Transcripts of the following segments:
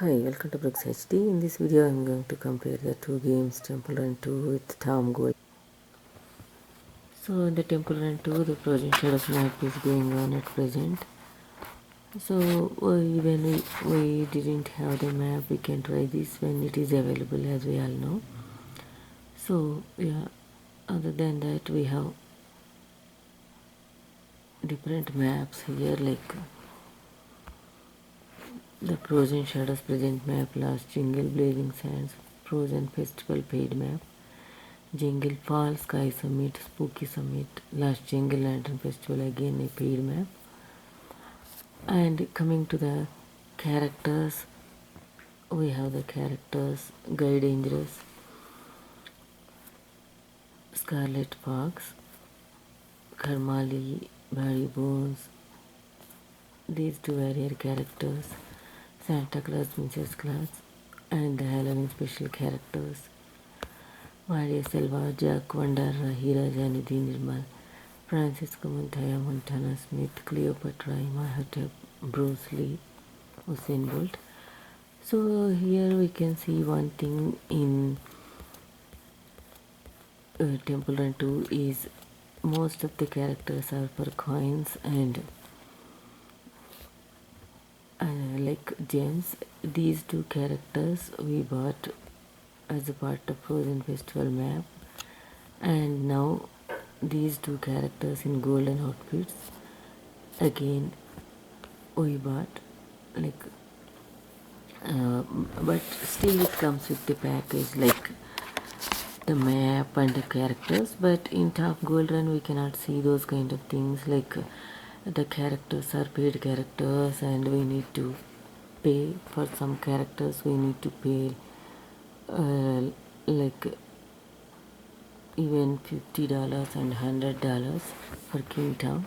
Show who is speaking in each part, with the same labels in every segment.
Speaker 1: Hi, welcome to Brooks HD. In this video, I'm going to compare the two games, Temple Run 2 with Tom Gold. So, in the Temple Run 2, the Frozen Shadows map is going on at present. So, when we didn't have the map, we can try this when it is available, as we all know. So, yeah, other than that, we have different maps here, like the Frozen Shadows present map, Last Jingle, Blazing Sands, Frozen Festival paid map, Jingle Fall, Sky Summit, Spooky Summit, Last Jingle Lantern Festival, again a paid map. And coming to the characters, we have the characters Guy Dangerous, Scarlet Fox, Karmali, Barry Bones, these two warrior characters, Santa Claus, Mrs. Claus, and the Halloween special characters, Maria Selva, Jack Wonder, Hira Janudin Nirmal, Francisco Montoya, Montana Smith, Cleopatra, Imhotep, Bruce Lee, Usain Bolt. So here we can see one thing in Temple Run 2 is most of the characters are for coins and like gems. These two characters we bought as a part of Frozen Festival map, and now these two characters in golden outfits again we bought, like but still it comes with the package, like the map and the characters. But in Top Gold Run we cannot see those kind of things, like the characters are paid characters and we need to pay for some characters. We need to pay like even $50 and $100 for Kingtown.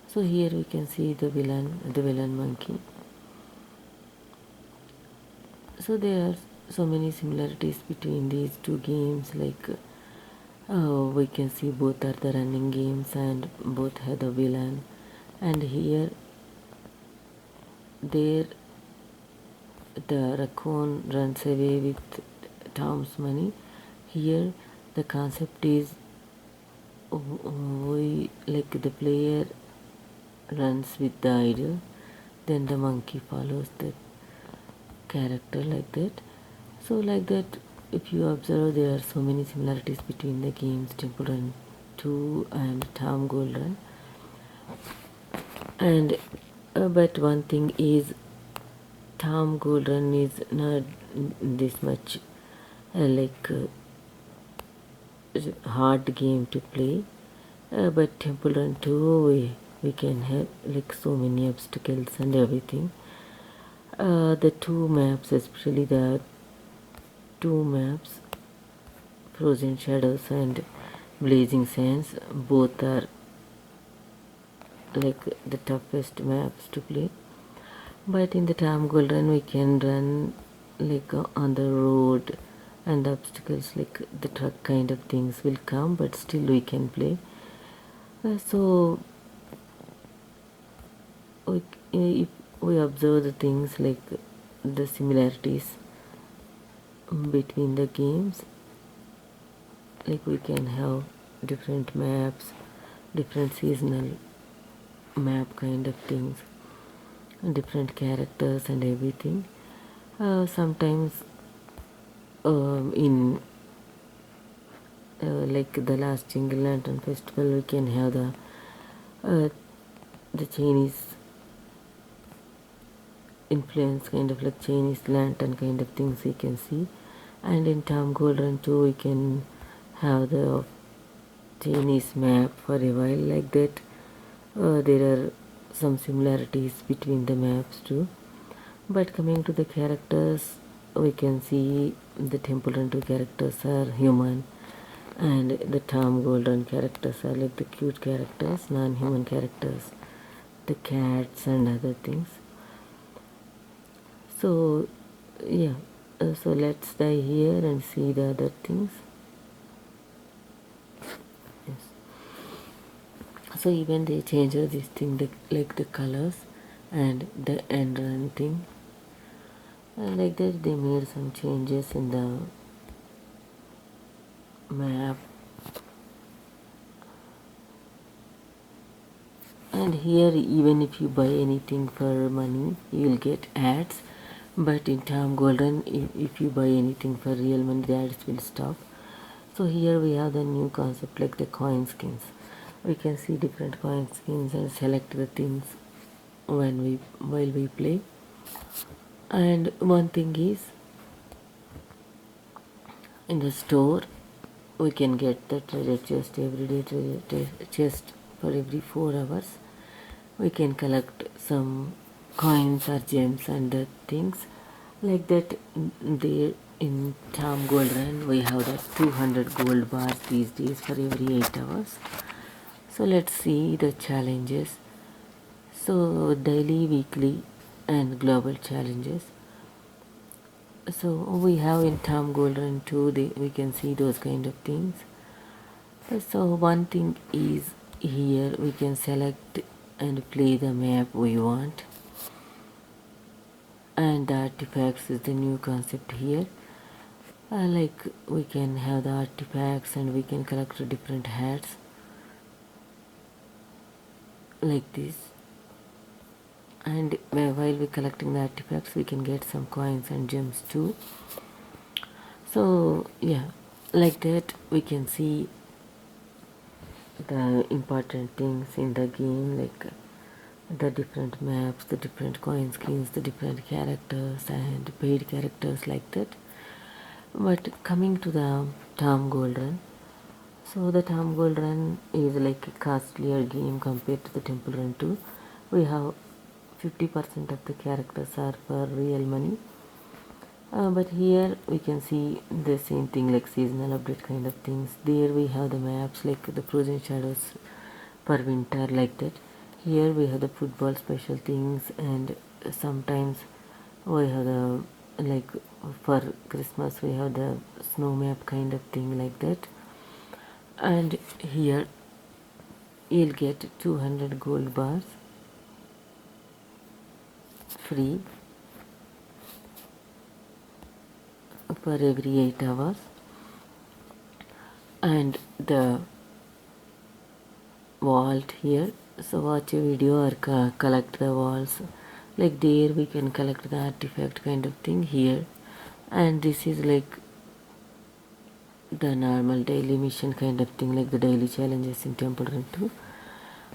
Speaker 1: So here we can see the villain monkey. So there are so many similarities between these two games, like we can see both are the running games and both have the villain, and here there the raccoon runs away with Tom's money. Here the concept is we, like the player runs with the idol, then the monkey follows the character, like that. So like that, if you observe, there are so many similarities between the games Temple Run 2 and Tom Gold Run. And but one thing is, Tom Gold Run is not this much hard game to play, but Temple Run 2 we can have like so many obstacles and everything. The two maps, especially the two maps, Frozen Shadows and Blazing Sands, both are like the toughest maps to play. But in the Tom Gold Run we can run like on the road, and the obstacles like the truck kind of things will come, but still we can play. So if we observe the things like the similarities between the games, like we can have different maps, different seasonal map kind of things, different characters and everything. Sometimes in like the Last Jingle Lantern Festival we can have the Chinese influence, kind of like Chinese lantern kind of things we can see. And in Tom Gold Run 2 we can have the Chinese map for a while, like that. There are some similarities between the maps too. But coming to the characters, we can see the Temple Run 2 characters are human, and the Tom Gold Run characters are like the cute characters, non-human characters, the cats and other things. So yeah, so let's die here and see the other things. Yes. So even they changed this thing, like the colors and the end run thing. Like that they made some changes in the map. And here even if you buy anything for money you will get ads, but in Tom Golden if you buy anything for real money the ads will stop. So here we have the new concept like the coin skins. We can see different coin skins and select the things while we play. And one thing is, in the store we can get the treasure chest every day, chest for every 4 hours. We can collect some coins or gems and the things like that. There in Tom Gold Run we have the 200 gold bars these days for every 8 hours. So let's see the challenges. So daily, weekly and global challenges. So we have in Tom Gold Run 2 we can see those kind of things. So one thing is, here we can select and play the map we want, and the artifacts is the new concept here. Like we can have the artifacts and we can collect different hats like this. And while we're collecting the artifacts we can get some coins and gems too. So yeah, like that we can see the important things in the game, like the different maps, the different coin skins, the different characters and paid characters like that. But coming to the Tom Gold Run, so the Tom Gold Run is like a costlier game compared to the Temple Run 2. We have 50% of the characters are for real money. But here we can see the same thing like seasonal update kind of things. There we have the maps like the Frozen Shadows for winter like that. Here we have the football special things, and sometimes we have the like for Christmas we have the snow map kind of thing like that. And here you'll get 200 gold bars free for every 8 hours. And the vault here, so watch a video or collect the walls. Like there we can collect the artifact kind of thing here. And this is like the normal daily mission kind of thing, like the daily challenges in Temple Run 2.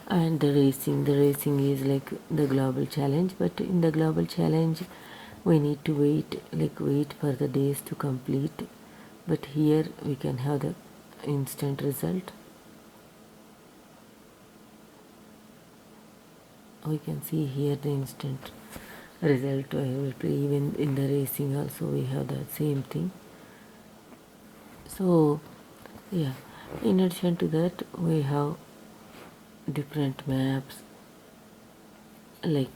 Speaker 1: And the racing is like the global challenge, but in the global challenge we need to wait for the days to complete. But here we can have the instant result. We can see here the instant result. Even in the racing also we have the same thing. So yeah, in addition to that we have different maps like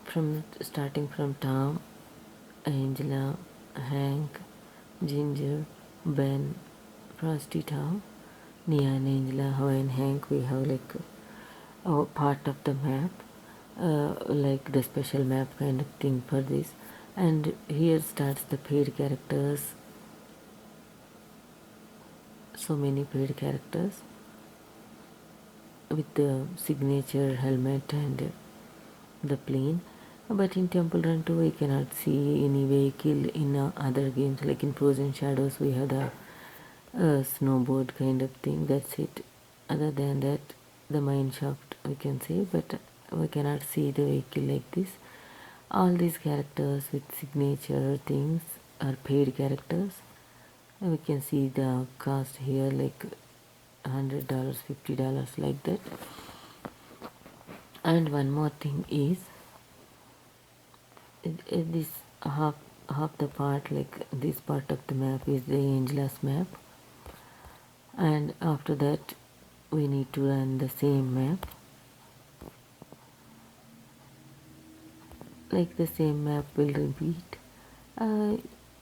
Speaker 1: from starting from Tom, Angela, Hank, Ginger, Ben, Frosty Tom, Nia and Angela, How and Hank. We have like a part of the map, like the special map kind of thing for this. And here starts the paid characters. So many paid characters with the signature helmet and the plane. But in Temple Run 2 we cannot see any vehicle. In other games like in Frozen Shadows we have the snowboard kind of thing, that's it. Other than that the mine shaft we can see, but we cannot see the vehicle like this. All these characters with signature things are paid characters. We can see the cost here like $100, $50 like that. And one more thing is, this half the part, like this part of the map is the Angela's map, and after that we need to run the same map, like the same map will repeat.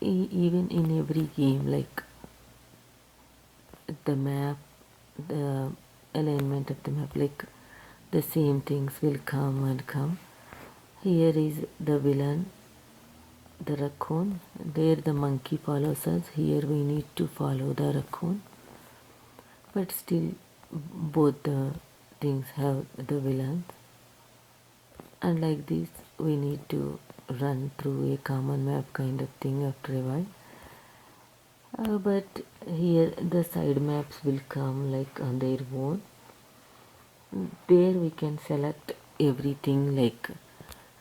Speaker 1: even in every game, like the map, the alignment of the map, like the same things will come and come. Here is the villain, the raccoon. There the monkey follows us. Here we need to follow the raccoon. But still both the things have the villains. And like this we need to run through a common map kind of thing after a while. But here the side maps will come like on their own. There we can select everything, like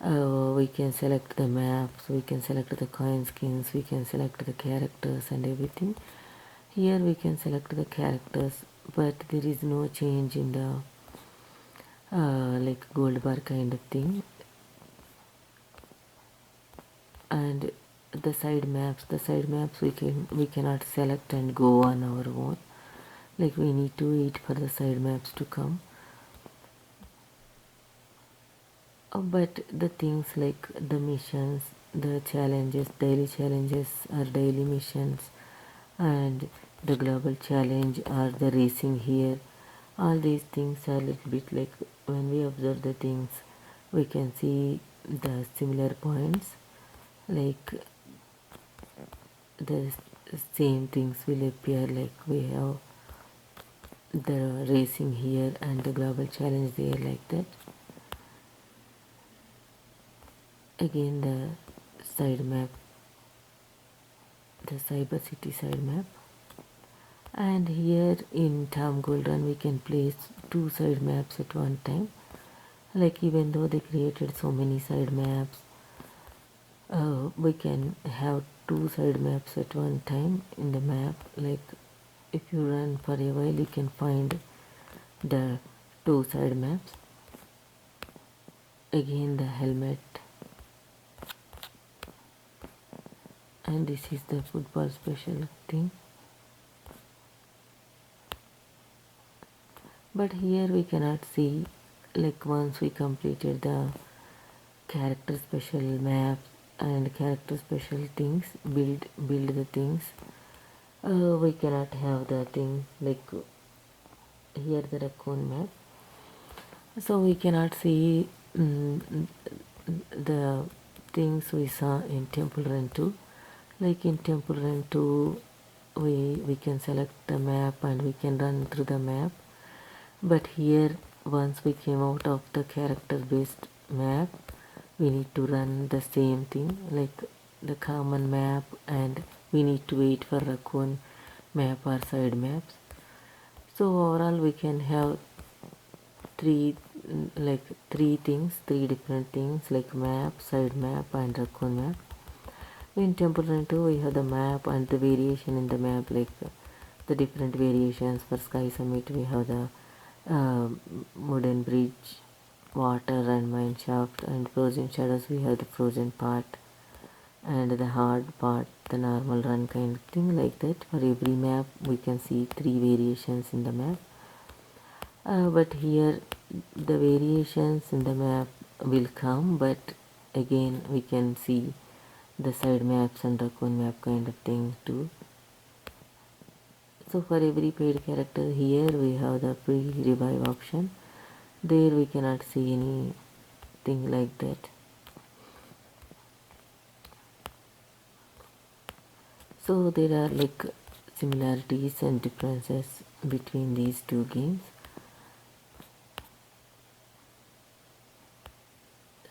Speaker 1: we can select the maps, we can select the coin skins, we can select the characters and everything. Here we can select the characters, but there is no change in the like gold bar kind of thing. And the side maps we cannot select and go on our own, like we need to wait for the side maps to come. But the things like the missions, the challenges, daily challenges or daily missions, and the global challenge or the racing here, all these things are a little bit like when we observe the things, we can see the similar points, like the same things will appear, like we have the racing here and the global challenge there, like that. Again the side map, the cyber city side map. And here in Tom Gold Run we can place two side maps at one time. Like even though they created so many side maps, we can have two side maps at one time in the map. Like if you run for a while you can find the two side maps. Again the helmet, and this is the football special thing. But here we cannot see, like once we completed the character special maps and character special things, build the things, we cannot have the thing like here the raccoon map, so we cannot see the things we saw in Temple Run 2. Like in Temple Run 2 we can select the map and we can run through the map. But here once we came out of the character based map, we need to run the same thing, like the common map, and we need to wait for raccoon map or side maps. So overall we can have three different things, like map, side map and raccoon map. In Temple Run 2 we have the map and the variation in the map, like the different variations. For Sky Summit we have the wooden bridge, water and mine shaft, and frozen shadows we have the frozen part, and the hard part the normal run kind of thing, like that. For every map we can see three variations in the map. But here the variations in the map will come, but again we can see the side maps and raccoon map kind of thing too. So for every paid character, here we have the free revive option. There we cannot see anything like that. So there are like similarities and differences between these two games.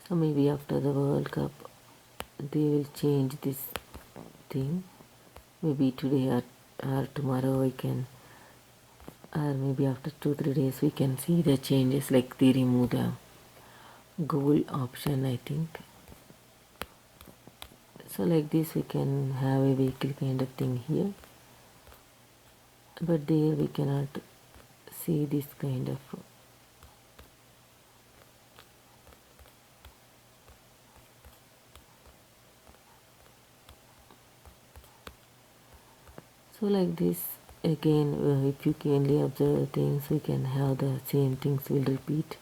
Speaker 1: So maybe after the World Cup they will change this thing. Maybe today or tomorrow we can, or maybe after 2-3 days we can see the changes, like they remove the goal option, I think. So like this we can have a vehicle kind of thing here, but there we cannot see this kind of. So like this again, if you keenly observe things, we can have the same things will repeat.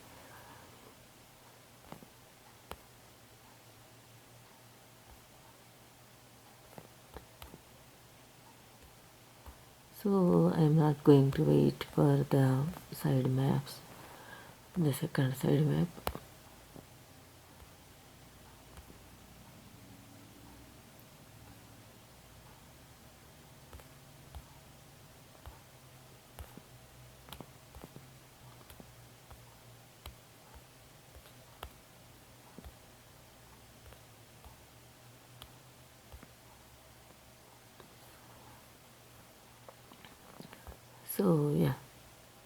Speaker 1: So I'm not going to wait for the side maps, the second side map. So yeah,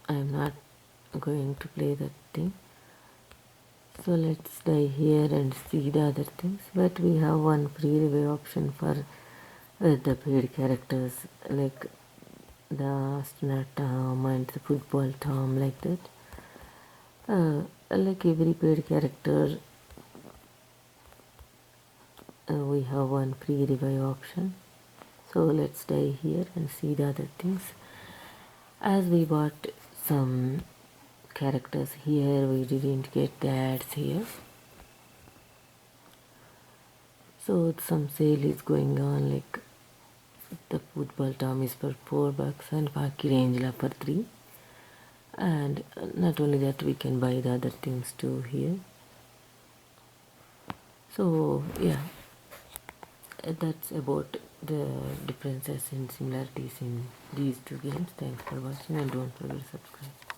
Speaker 1: I'm not going to play that thing. So let's die here and see the other things. But we have one free review option for the paid characters, like the astronaut Tom and the football Tom, like that. Like every paid character, we have one free revive option. So let's die here and see the other things. As we bought some characters here, we didn't get the ads here. So some sale is going on, like the football Tom is for $4 and Paki Angela for 3. And not only that, we can buy the other things too here. So yeah, that's about the differences and similarities in these two games. Thanks for watching and don't forget to subscribe.